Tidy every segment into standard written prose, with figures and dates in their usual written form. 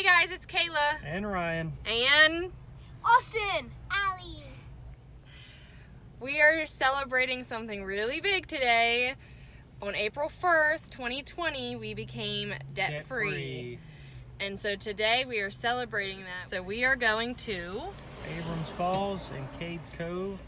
Hey guys, it's Kayla. And Ryan. And Austin. Allie. we are celebrating something really big today. On April 1st, 2020, we became debt-free. And so today we are celebrating that. So we are going to Abrams Falls and Cades Cove,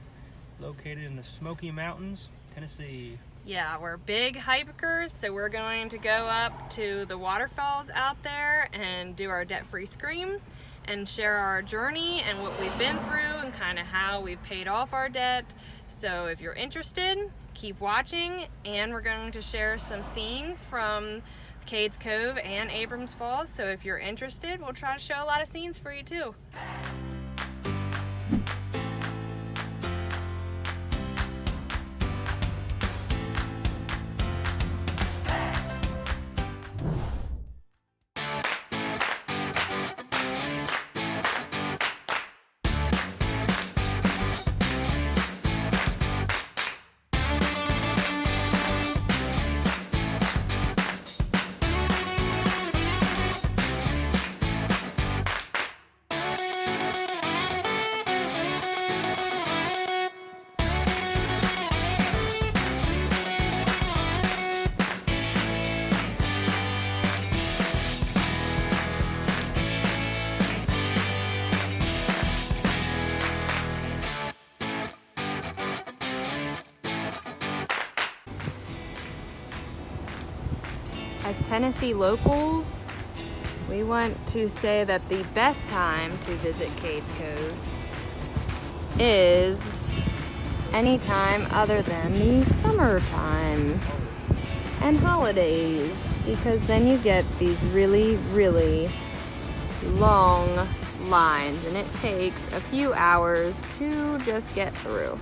located in the Smoky Mountains, Tennessee. Yeah, we're big hikers, so we're going to go up to the waterfalls out there and do our debt-free scream and share our journey and what we've been through and kind of how we've paid off our debt. So if you're interested, keep watching, and we're going to share some scenes from Cades Cove and Abrams Falls. So if you're interested, we'll try to show a lot of scenes for you too. As Tennessee locals, we want to say that the best time to visit Cades Cove is any time other than the summertime and holidays, because then you get these really, really long lines and it takes a few hours to just get through.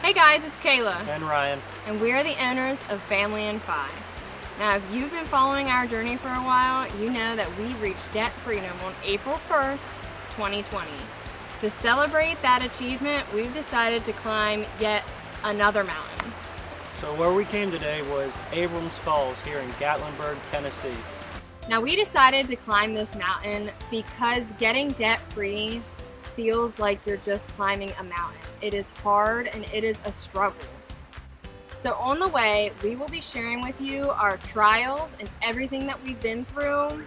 Hey guys, it's Kayla. And Ryan. And we are the owners of Family in 5. Now, if you've been following our journey for a while, you know that we reached debt freedom on April 1st, 2020. To celebrate that achievement, we've decided to climb yet another mountain. So where we came today was Abrams Falls here in Gatlinburg, Tennessee. Now, we decided to climb this mountain because getting debt free feels like you're just climbing a mountain. It is hard and it is a struggle. So on the way, we will be sharing with you our trials and everything that we've been through.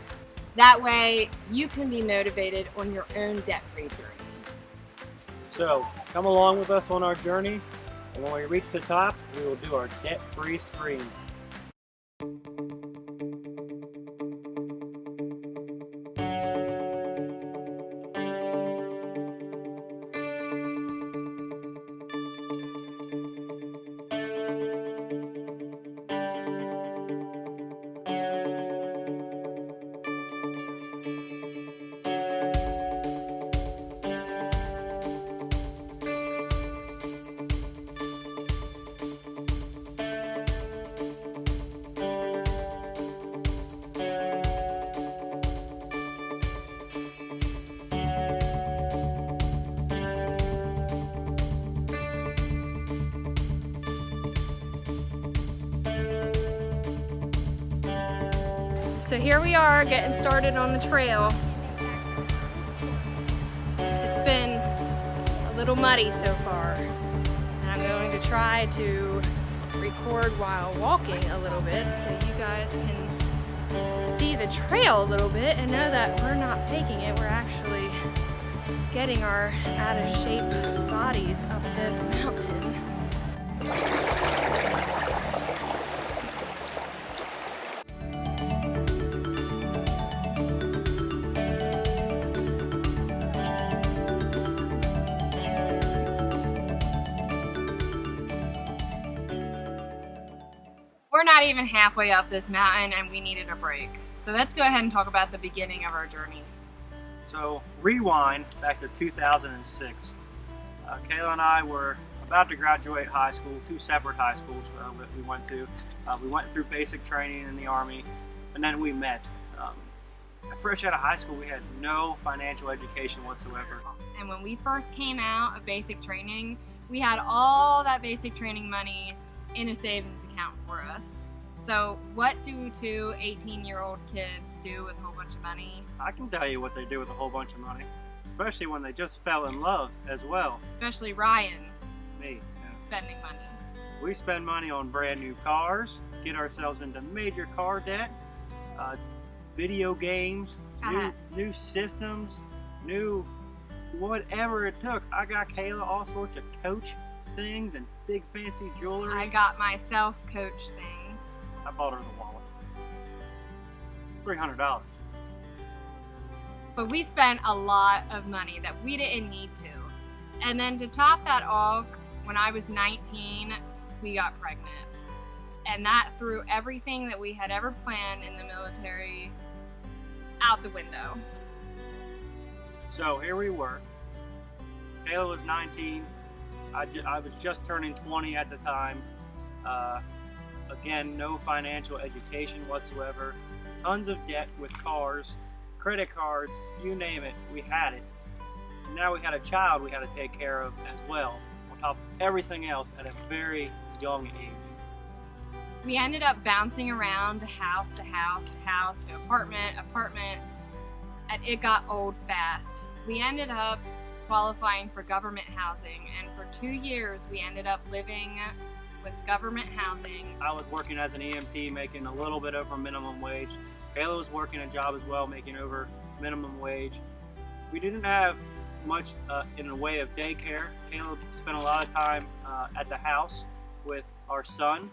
That way you can be motivated on your own debt-free journey. So come along with us on our journey, and when we reach the top, we will do our debt-free scream. So here we are getting started on the trail. It's been a little muddy so far, and I'm going to try to record while walking a little bit so you guys can see the trail a little bit and know that we're not faking it. We're actually getting our out of shape bodies up this mountain. We're not even halfway up this mountain and we needed a break. So let's go ahead and talk about the beginning of our journey. So rewind back to 2006. Kayla and I were about to graduate high school, two separate high schools that we went to. We went through basic training in the Army, and then we met. Fresh out of high school, we had no financial education whatsoever. And when we first came out of basic training, we had all that basic training money in a savings account for us. So what do two 18-year-old kids do with a whole bunch of money? I can tell you what they do with a whole bunch of money, especially when they just fell in love as well. Especially Ryan. Me. Yeah. Spending money. We spend money on brand new cars, get ourselves into major car debt, video games, new systems, new whatever it took. I got Kayla all sorts of Coach things and big fancy jewelry. I got myself Coach things. I bought her the wallet. $300. But we spent a lot of money that we didn't need to. And then to top that off, when I was 19, we got pregnant. And that threw everything that we had ever planned in the military out the window. So here we were. Kayla was 19. I was just turning 20 at the time. Again, no financial education whatsoever. Tons of debt with cars, credit cards, you name it, we had it. And now we had a child we had to take care of as well, on top of everything else at a very young age. We ended up bouncing around house to house to house to apartment, and it got old fast. We ended up qualifying for government housing, and for 2 years we ended up living with government housing. I was working as an EMT, making a little bit over minimum wage. Kayla was working a job as well, making over minimum wage. We didn't have much in the way of daycare. Kayla spent a lot of time at the house with our son,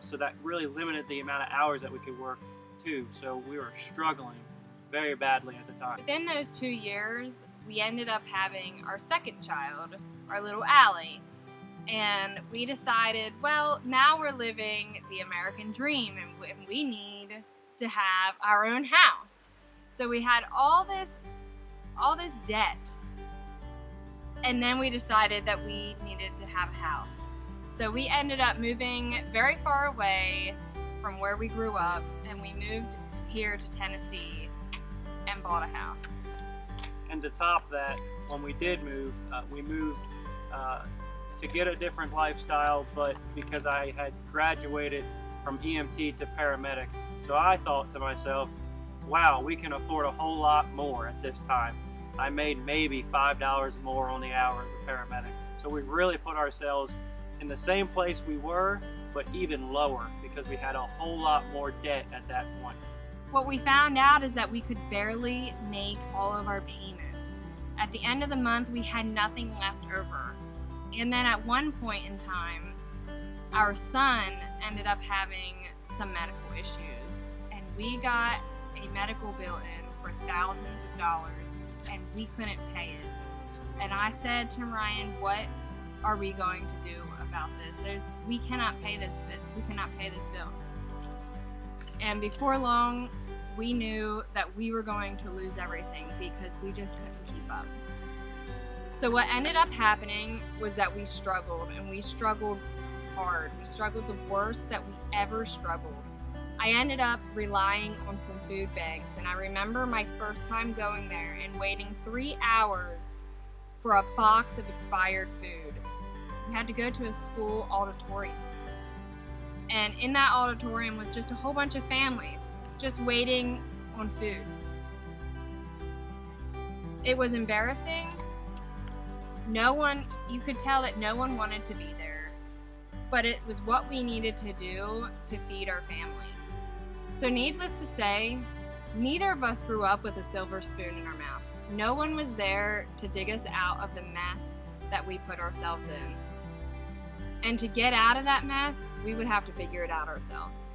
so that really limited the amount of hours that we could work too. So we were struggling very badly at the time. Within those 2 years, we ended up having our second child, our little Allie. And we decided, well, now we're living the American dream and we need to have our own house. So we had all this debt. And then we decided that we needed to have a house. So we ended up moving very far away from where we grew up, and we moved here to Tennessee and bought a house. And to top that, when we did move, we moved to get a different lifestyle, but because I had graduated from EMT to paramedic. So I thought to myself, wow, we can afford a whole lot more at this time. I made maybe $5 more on the hour as a paramedic. So we really put ourselves in the same place we were, but even lower, because we had a whole lot more debt at that point. What we found out is that we could barely make all of our payments. At the end of the month, we had nothing left over. And then at one point in time, our son ended up having some medical issues, and we got a medical bill in for thousands of dollars, and we couldn't pay it. And I said to Ryan, what are we going to do about this? We cannot pay this bill. And before long, we knew that we were going to lose everything because we just couldn't keep up. So what ended up happening was that we struggled, and we struggled hard. We struggled the worst that we ever struggled. I ended up relying on some food banks, and I remember my first time going there and waiting 3 hours for a box of expired food. We had to go to a school auditorium. And in that auditorium was just a whole bunch of families just waiting on food. It was embarrassing. You could tell that no one wanted to be there, but it was what we needed to do to feed our family. So needless to say, neither of us grew up with a silver spoon in our mouth. No one was there to dig us out of the mess that we put ourselves in. And to get out of that mess, we would have to figure it out ourselves.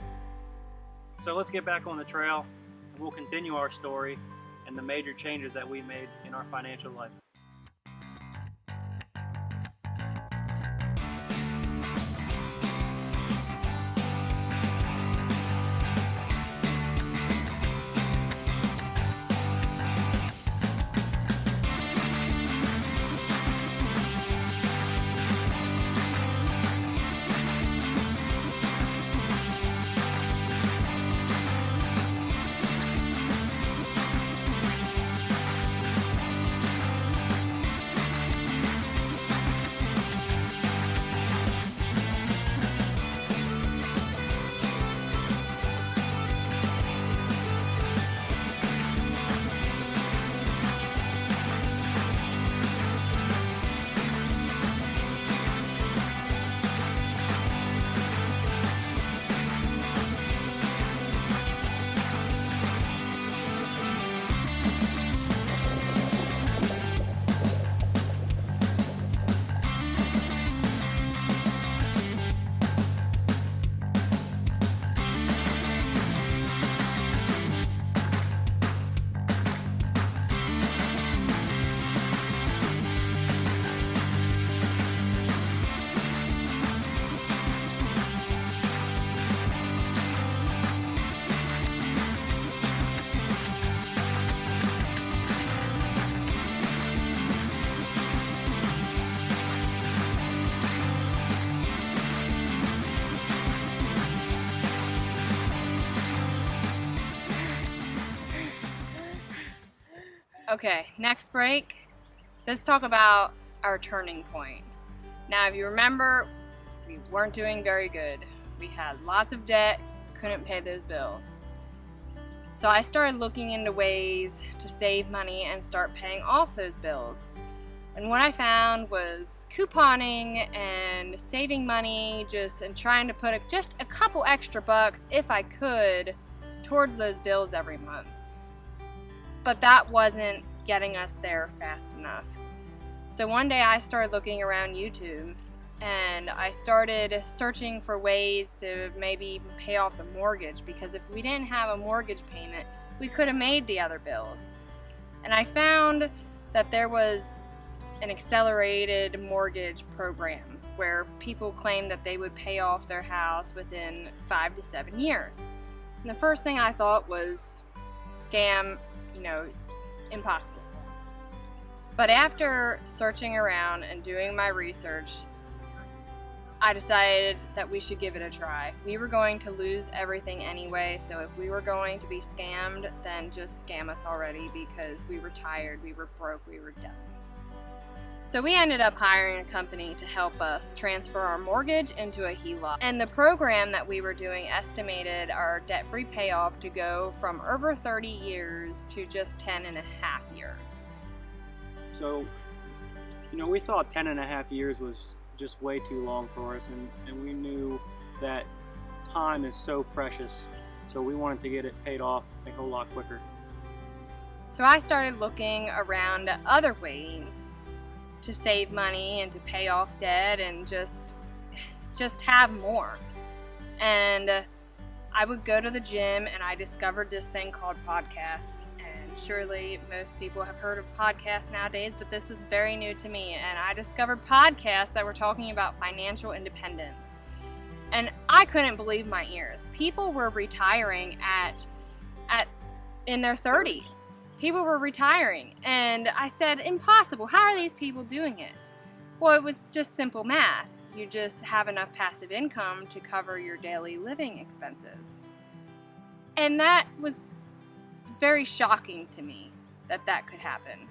So let's get back on the trail, and we'll continue our story and the major changes that we made in our financial life. Okay, next break. Let's talk about our turning point. Now, if you remember, we weren't doing very good. We had lots of debt, couldn't pay those bills. So I started looking into ways to save money and start paying off those bills. And what I found was couponing and saving money and trying to put just a couple extra bucks, if I could, towards those bills every month. But that wasn't getting us there fast enough. So one day I started looking around YouTube and I started searching for ways to maybe even pay off the mortgage, because if we didn't have a mortgage payment, we could have made the other bills. And I found that there was an accelerated mortgage program where people claimed that they would pay off their house within 5 to 7 years. And the first thing I thought was scam, impossible. But after searching around and doing my research, I decided that we should give it a try. We were going to lose everything anyway, so if we were going to be scammed, then just scam us already, because we were tired, we were broke, we were done. So we ended up hiring a company to help us transfer our mortgage into a HELOC. And the program that we were doing estimated our debt-free payoff to go from over 30 years to just 10 and a half years. So, we thought 10 and a half years was just way too long for us, and we knew that time is so precious, so we wanted to get it paid off a whole lot quicker. So I started looking around at other ways to save money and to pay off debt and just have more. And I would go to the gym and I discovered this thing called podcasts. And surely most people have heard of podcasts nowadays, but this was very new to me. And I discovered podcasts that were talking about financial independence. And I couldn't believe my ears. People were retiring in their 30s. People were retiring, and I said, impossible. How are these people doing it? Well, it was just simple math. You just have enough passive income to cover your daily living expenses. And that was very shocking to me that could happen.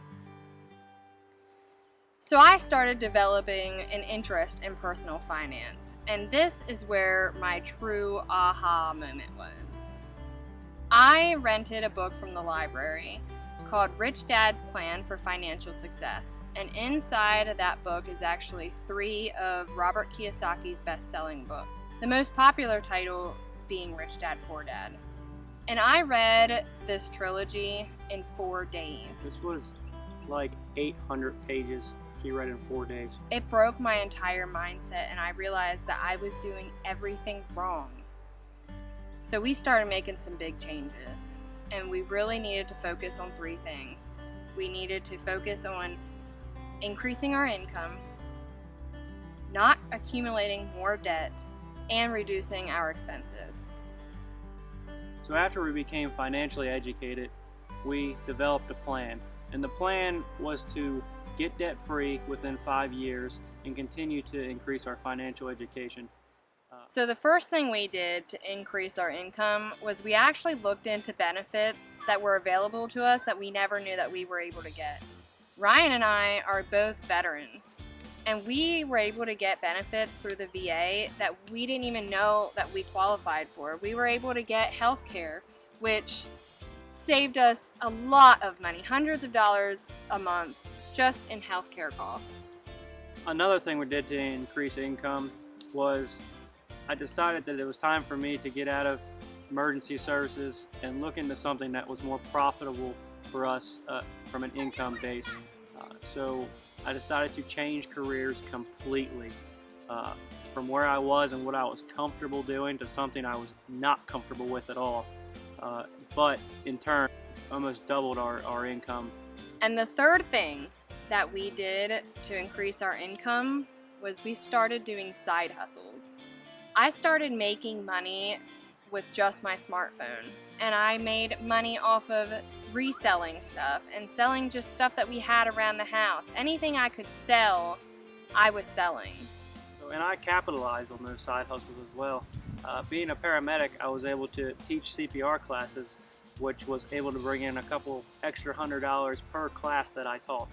So I started developing an interest in personal finance, and this is where my true aha moment was. I rented a book from the library called Rich Dad's Plan for Financial Success, and inside of that book is actually 3 of Robert Kiyosaki's best-selling books. The most popular title being Rich Dad, Poor Dad. And I read this trilogy in 4 days. This was like 800 pages she read in 4 days. It broke my entire mindset, and I realized that I was doing everything wrong. So we started making some big changes, and we really needed to focus on 3 things. We needed to focus on increasing our income, not accumulating more debt, and reducing our expenses. So after we became financially educated, we developed a plan. And the plan was to get debt-free within 5 years and continue to increase our financial education. So the first thing we did to increase our income was we actually looked into benefits that were available to us that we never knew that we were able to get. Ryan and I are both veterans, and we were able to get benefits through the VA that we didn't even know that we qualified for. We were able to get health care, which saved us a lot of money, hundreds of dollars a month, just in health care costs. Another thing we did to increase income was I decided that it was time for me to get out of emergency services and look into something that was more profitable for us from an income base. So I decided to change careers completely from where I was and what I was comfortable doing to something I was not comfortable with at all. But in turn, almost doubled our income. And the third thing that we did to increase our income was we started doing side hustles. I started making money with just my smartphone, and I made money off of reselling stuff and selling just stuff that we had around the house. Anything I could sell, I was selling. And I capitalized on those side hustles as well. Being a paramedic, I was able to teach CPR classes, which was able to bring in a couple extra $100 per class that I taught.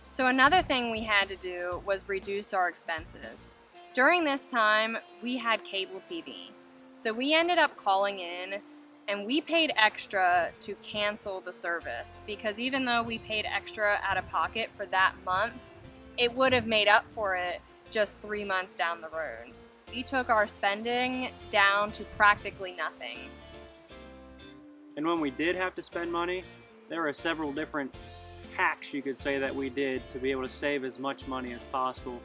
So another thing we had to do was reduce our expenses. During this time, we had cable TV. So we ended up calling in, and we paid extra to cancel the service, because even though we paid extra out of pocket for that month, it would have made up for it just 3 months down the road. We took our spending down to practically nothing. And when we did have to spend money, there were several different hacks, you could say, that we did to be able to save as much money as possible.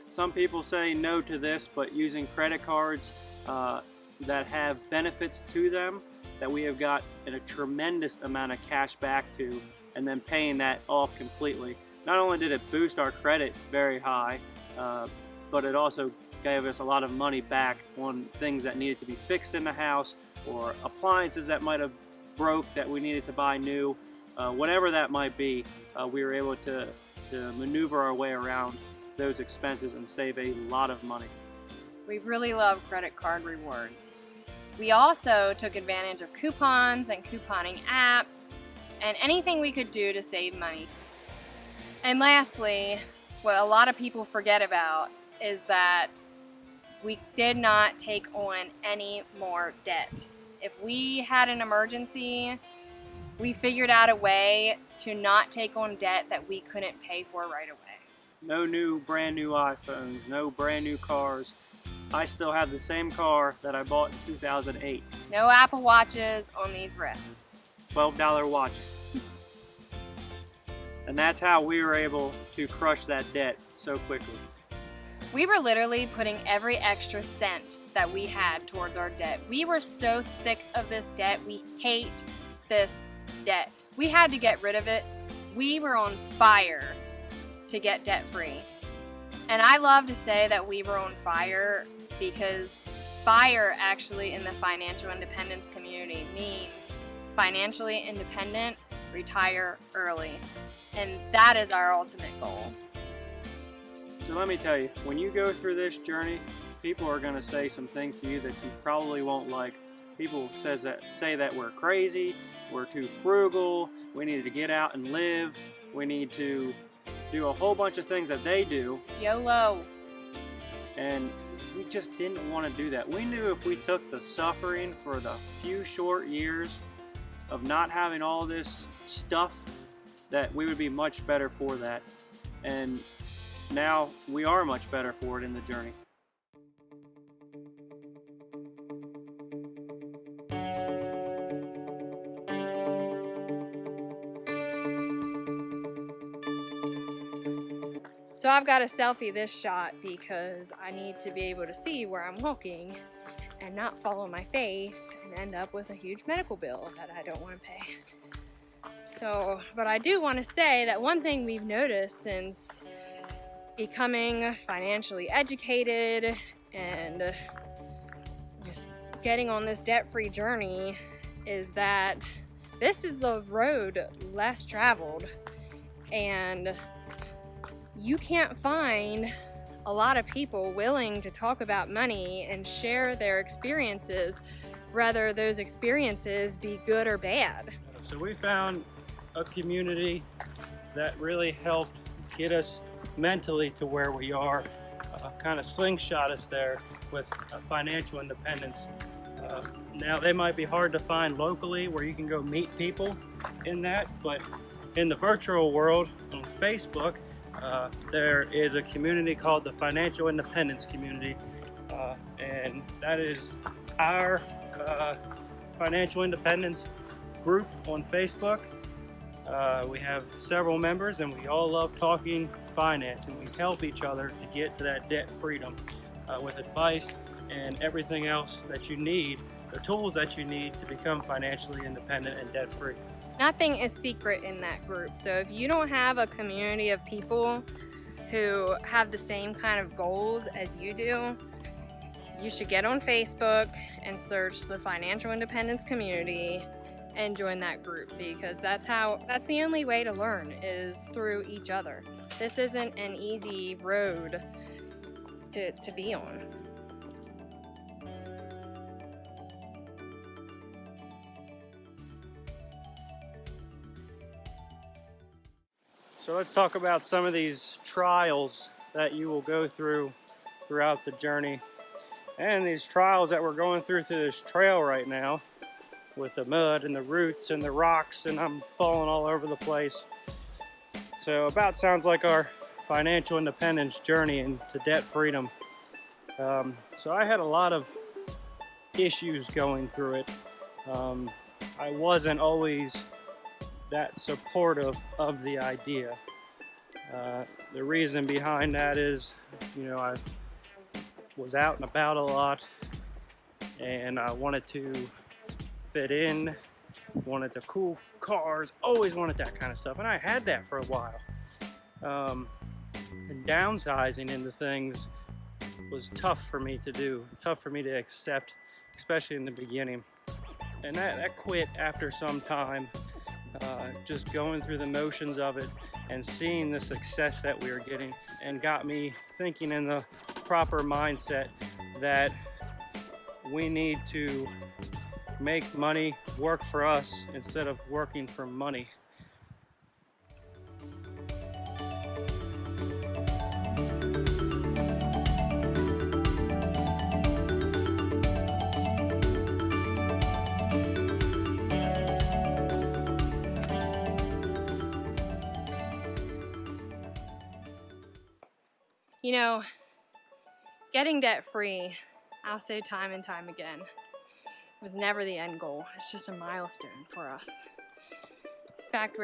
Some people say no to this, but using credit cards that have benefits to them that we have got a tremendous amount of cash back to, and then paying that off completely. Not only did it boost our credit very high, but it also gave us a lot of money back on things that needed to be fixed in the house, or appliances that might have broke that we needed to buy new. Whatever that might be, we were able to maneuver our way around those expenses and save a lot of money. We really love credit card rewards. We also took advantage of coupons and couponing apps and anything we could do to save money. And lastly, what a lot of people forget about is that we did not take on any more debt. If we had an emergency, we figured out a way to not take on debt that we couldn't pay for right away. No new brand new iPhones, no brand new cars. I still have the same car that I bought in 2008. No Apple Watches on these wrists. $12 watch. And that's how we were able to crush that debt so quickly. We were literally putting every extra cent that we had towards our debt. We were so sick of this debt. We hate this debt. We had to get rid of it. We were on fire to get debt free. And I love to say that we were on fire because fire actually in the financial independence community means financially independent, retire early. And that is our ultimate goal. So let me tell you, when you go through this journey, people are going to say some things to you that you probably won't like. People say that we're crazy, we're too frugal, we need to get out and live, we need to do a whole bunch of things that they do. YOLO. And we just didn't want to do that. We knew if we took the suffering for the few short years of not having all this stuff, that we would be much better for that. And now we are much better for it in the journey. So I've got to selfie this shot because I need to be able to see where I'm walking and not fall on my face and end up with a huge medical bill that I don't want to pay. So, but I do want to say that one thing we've noticed since becoming financially educated and just getting on this debt-free journey is that this is the road less traveled, and you can't find a lot of people willing to talk about money and share their experiences, whether those experiences be good or bad. So we found a community that really helped get us mentally to where we are, kind of slingshot us there with financial independence. Now they might be hard to find locally where you can go meet people in that, but in the virtual world on Facebook, there is a community called the Financial Independence Community, and that is our financial independence group on Facebook. We have several members, and we all love talking finance, and we help each other to get to that debt freedom with advice and everything else that you need, the tools that you need to become financially independent and debt free. Nothing is secret in that group. So if you don't have a community of people who have the same kind of goals as you do, you should get on Facebook and search the Financial Independence Community and join that group, because that's the only way to learn is through each other. This isn't an easy road to be on. So let's talk about some of these trials that you will go through throughout the journey, and these trials that we're going through this trail right now with the mud and the roots and the rocks, and I'm falling all over the place. So about sounds like our financial independence journey into debt freedom. So I had a lot of issues going through it. I wasn't always that supportive of the idea. The reason behind that is, I was out and about a lot, and I wanted to fit in, wanted the cool cars, always wanted that kind of stuff, and I had that for a while. And downsizing into things was tough for me to do, tough for me to accept, especially in the beginning. And that quit after some time, just going through the motions of it and seeing the success that we were getting, and got me thinking in the proper mindset that we need to make money work for us instead of working for money. Getting debt free, I'll say time and time again, was never the end goal. It's just a milestone for us. In fact,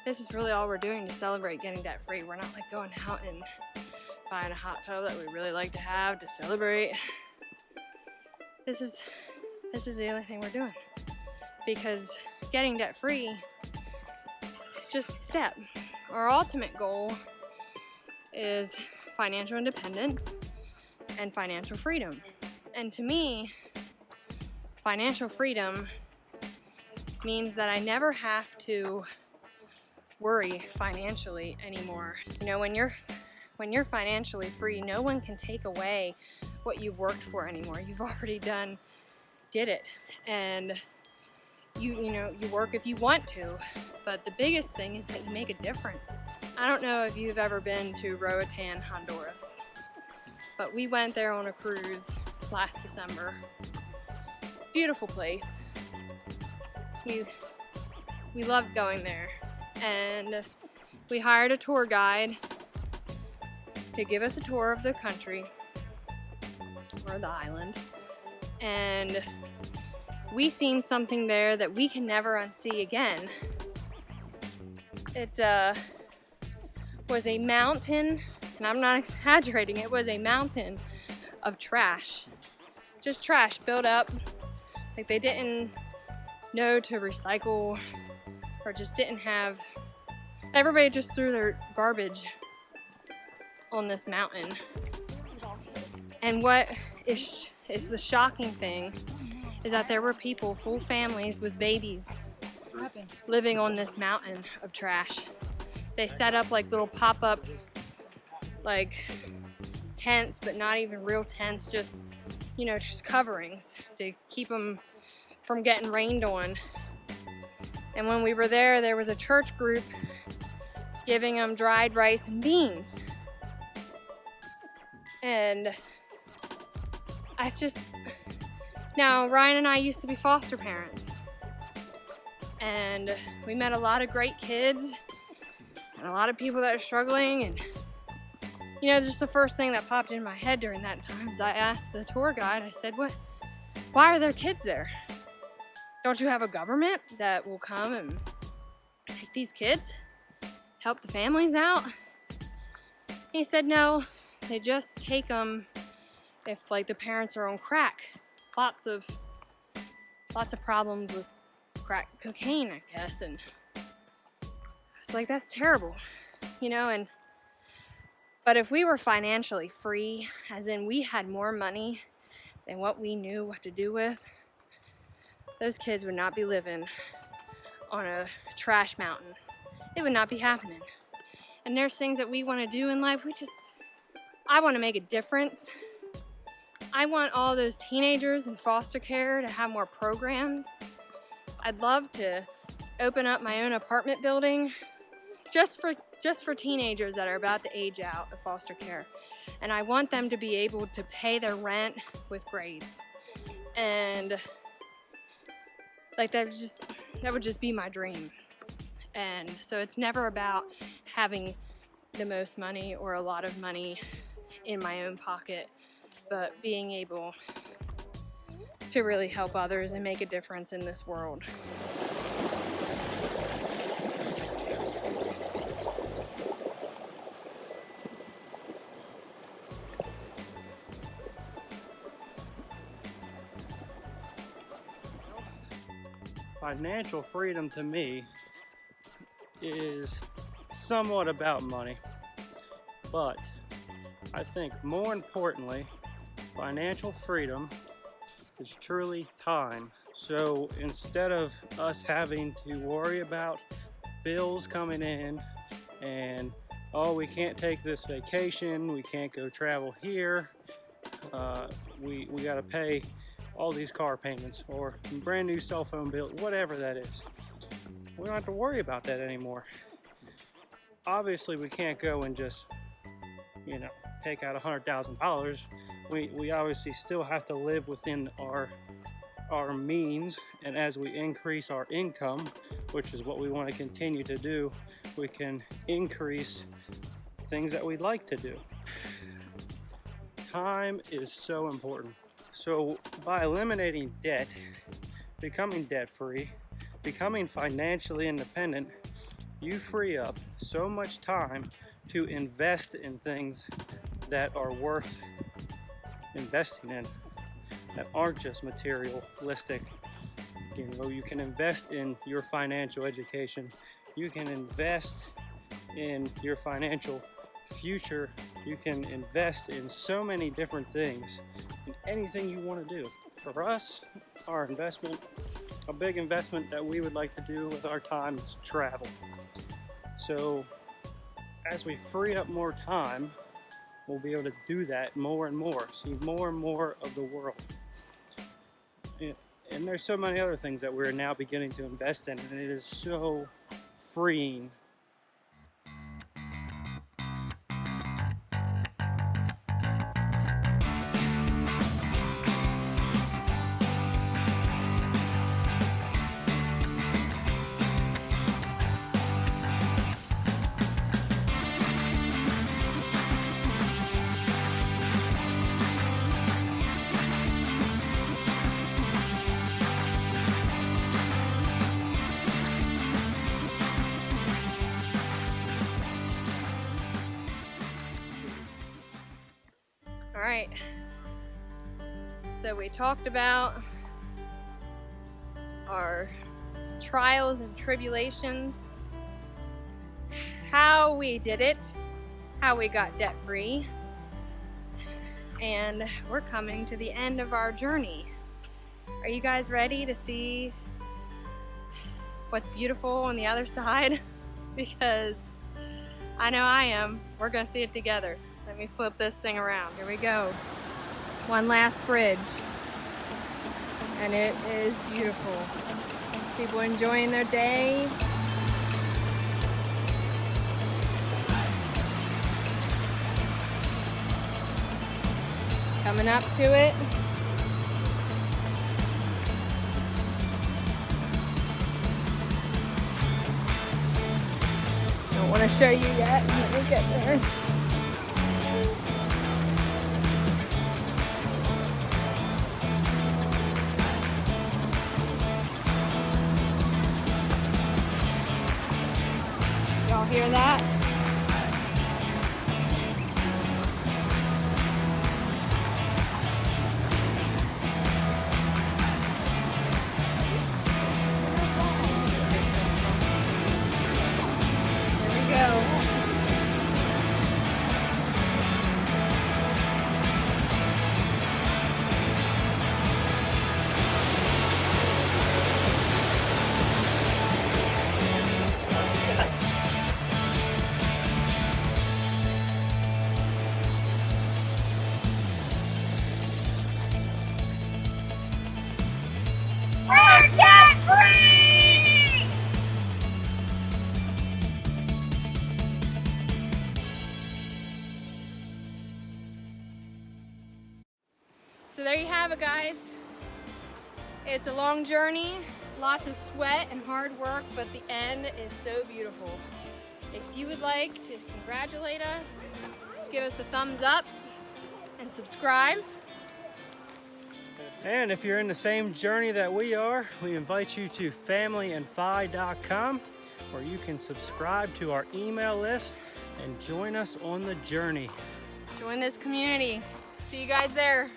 this is really all we're doing to celebrate getting debt free. We're not like going out and buying a hot tub that we really like to have to celebrate. This is the only thing we're doing, because getting debt free is just a step. Our ultimate goal is financial independence and financial freedom. And to me, financial freedom means that I never have to worry financially anymore. When you're financially free, no one can take away what you've worked for anymore. You've already did it. And you work if you want to, but the biggest thing is that you make a difference. I don't know if you've ever been to Roatan, Honduras, but we went there on a cruise last December. Beautiful place. We loved going there, and we hired a tour guide to give us a tour of the country or the island, and we seen something there that we can never unsee again. was a mountain, and I'm not exaggerating, it was a mountain of trash. Just trash built up. Like they didn't know to recycle, or just didn't have, everybody just threw their garbage on this mountain. And what is the shocking thing is that there were people, full families with babies, living on this mountain of trash. They set up like little pop-up like tents, but not even real tents, just, you know, just coverings to keep them from getting rained on. And when we were there, there was a church group giving them dried rice and beans. And I just, now Ryan and I used to be foster parents, and we met a lot of great kids and a lot of people that are struggling. And you know, just the first thing that popped in my head during that time is I asked the tour guide, I said, why are there kids there? Don't you have a government that will come and take these kids, help the families out? He said, no, they just take them if like the parents are on crack. Lots of problems with crack cocaine, I guess. And it's like, that's terrible, you know. But if we were financially free, as in we had more money than what we knew what to do with, those kids would not be living on a trash mountain. It would not be happening. And there's things that we want to do in life. I want to make a difference. I want all those teenagers in foster care to have more programs. I'd love to open up my own apartment building just for teenagers that are about to age out of foster care. And I want them to be able to pay their rent with grades. And like that would just be my dream. And so it's never about having the most money or a lot of money in my own pocket, but being able to really help others and make a difference in this world. Financial freedom to me is somewhat about money, but I think more importantly, financial freedom is truly time. So instead of us having to worry about bills coming in and, oh, we can't take this vacation, we can't go travel here, we got to pay all these car payments or brand new cell phone bill, whatever that is. We don't have to worry about that anymore. Obviously, we can't go and just, you know, take out $100,000. We obviously still have to live within our means, and as we increase our income, which is what we want to continue to do, we can increase things that we'd like to do. Time is so important. So by eliminating debt, becoming debt-free, becoming financially independent, you free up so much time to invest in things that are worth investing in, that aren't just materialistic. You know, you can invest in your financial education. You can invest in your financial future. You can invest in so many different things, in anything you want to do. For us, our investment, a big investment that we would like to do with our time is travel. So as we free up more time, we'll be able to do that more and more, see more and more of the world. And there's so many other things that we're now beginning to invest in, and it is so freeing. right. So we talked about our trials and tribulations, how we did it, how we got debt free, and we're coming to the end of our journey. Are you guys ready to see what's beautiful on the other side? Because I know I am. We're gonna see it together. Let me flip this thing around. Here we go. One last bridge. And it is beautiful. People enjoying their day. Coming up to it. Don't want to show you yet. Let me get there. Y'all hear that? Here we go. We're debt free! So there you have it, guys. It's a long journey, lots of sweat and hard work, but the end is so beautiful. If you would like to congratulate us, give us a thumbs up and subscribe. And if you're in the same journey that we are, we invite you to familyandfi.com, where you can subscribe to our email list and join us on the journey. Join this community. See you guys there.